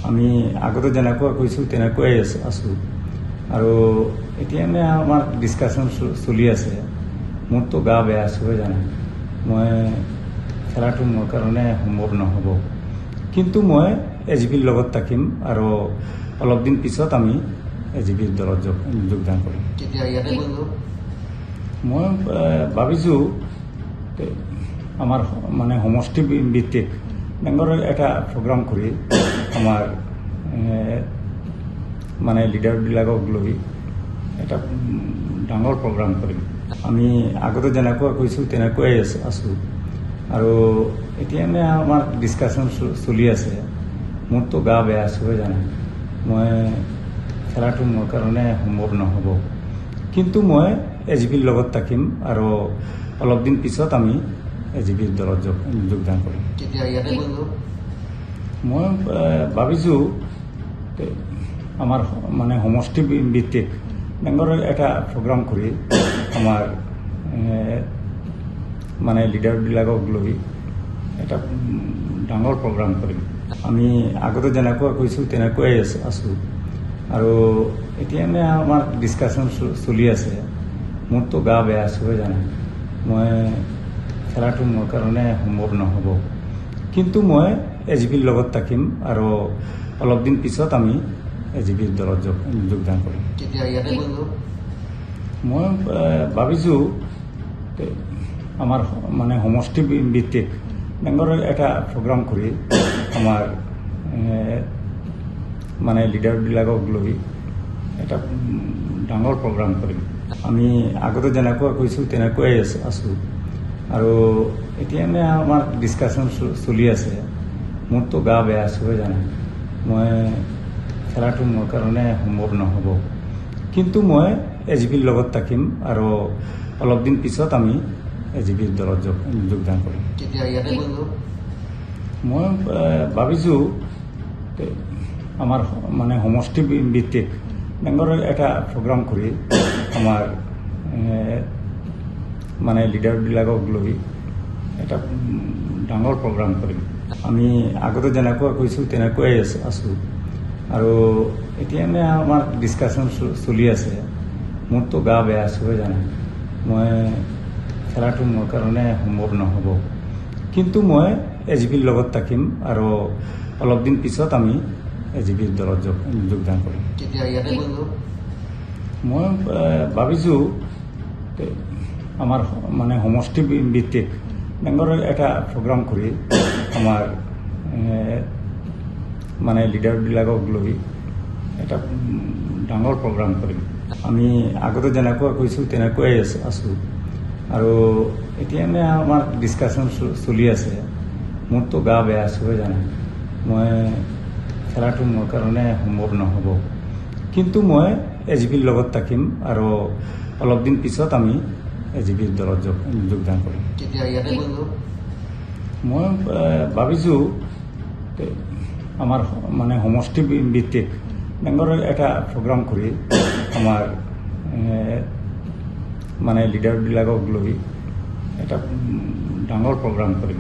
আমি আগতে যেনেকুৱা কৈছোঁ তেনেকুৱাই আছোঁ আৰু এতিয়া মানে আমাৰ ডিছকাশ্যন চলি আছে। মোৰতো গা বেয়া চবে জানে, মই খেলাটো মোৰ কাৰণে সম্ভৱ নহ'ব, কিন্তু মই AGPৰ লগত থাকিম আৰু অলপ দিন পিছত আমি AGPৰ দলত যোগদান কৰিম। মই ভাবিছোঁ আমাৰ মানে সমষ্টি ভিত্তিক বেংগলৰ এটা প্ৰগ্ৰাম কৰি আমাৰ মানে লিডাৰবিলাকক লৈ এটা ডাঙৰ প্ৰগ্ৰাম কৰিম। আমি আগতে যেনেকুৱা কৈছোঁ তেনেকুৱাই আছোঁ আৰু এতিয়া মানে আমাৰ ডিছকাশ্যন চলি আছে। মোৰতো গা বেয়া চবে জানে, মই খেলাটো মোৰ কাৰণে সম্ভৱ নহ'ব, কিন্তু মই AGPৰ লগত থাকিম আৰু অলপ দিন পিছত আমি AGPৰ দলত যোগদান কৰিম। মই ভাবিছোঁ আমাৰ মানে সমষ্টি ভিত্তিক বেংগলৰ এটা প্ৰগ্ৰাম কৰি আমাৰ মানে লিডাৰবিলাকক লৈ এটা ডাঙৰ প্ৰগ্ৰাম কৰিম। আমি আগতে যেনেকুৱা কৈছোঁ তেনেকুৱাই আছোঁ আৰু এতিয়া মানে আমাৰ ডিছকাশ্যন চলি আছে। মোৰতো গা বেয়া চবে জানে, মই খেলাটো মোৰ কাৰণে সম্ভৱ নহ'ব, কিন্তু মই AGPৰ লগত থাকিম আৰু অলপ দিন পিছত আমি AGPৰ দলত যোগদান কৰিম। মই ভাবিছোঁ আমাৰ মানে সমষ্টি ভিত্তিক বেংগলৰ এটা প্ৰগ্ৰাম কৰি আমাৰ মানে লিডাৰবিলাকক লৈ এটা ডাঙৰ প্ৰগ্ৰাম কৰিম। আমি আগতে যেনেকুৱা কৈছোঁ তেনেকুৱাই আছোঁ আৰু এতিয়া মানে আমাৰ ডিছকাশ্যন চলি আছে। মোৰতো গা বেয়া চবে জানে, মই খেলাটো মোৰ কাৰণে সম্ভৱ নহ'ব, কিন্তু মই AGPৰ লগত থাকিম আৰু অলপ দিন পিছত আমি AGPৰ দলত যোগদান কৰিম। মই ভাবিছোঁ আমাৰ মানে সমষ্টি ভিত্তিক বেংগলৰ এটা প্ৰগ্ৰাম কৰি আমাৰ মানে লিডাৰবিলাকক লৈ এটা ডাঙৰ প্ৰগ্ৰাম কৰিম। আমি আগতে যেনেকুৱা কৈছোঁ তেনেকুৱাই আছোঁ আৰু এতিয়া মানে আমাৰ ডিছকাশ্যন চলি আছে। মোৰতো গা বেয়া চবে জানে, মই খেলাটো মোৰ কাৰণে সম্ভৱ নহ'ব, কিন্তু মই AGPৰ লগত থাকিম আৰু অলপ দিন পিছত আমি AGPৰ দলত যোগদান কৰিম। মই ভাবিছোঁ আমাৰ মানে সমষ্টি ভিত্তিক বেংগলৰ এটা প্ৰগ্ৰাম কৰি আমাৰ মানে লিডাৰবিলাকক লৈ এটা ডাঙৰ প্ৰগ্ৰাম কৰিম। আমি আগতে যেনেকুৱা কৈছোঁ তেনেকুৱাই আছোঁ আৰু এতিয়া মানে আমাৰ ডিছকাশ্যন চলি আছে। মোৰতো গা বেয়া চবে জানে, মই খেলাটো মোৰ কাৰণে সম্ভৱ নহ'ব, কিন্তু মই AGPৰ লগত থাকিম আৰু অলপ দিন পিছত আমি AGPৰ দলত যোগদান কৰিম। মই ভাবিছোঁ আমাৰ মানে সমষ্টি ভিত্তিক বেংগলৰ এটা প্ৰগ্ৰাম কৰি আমাৰ মানে লিডাৰবিলাকক লৈ এটা ডাঙৰ প্ৰগ্ৰাম কৰিম।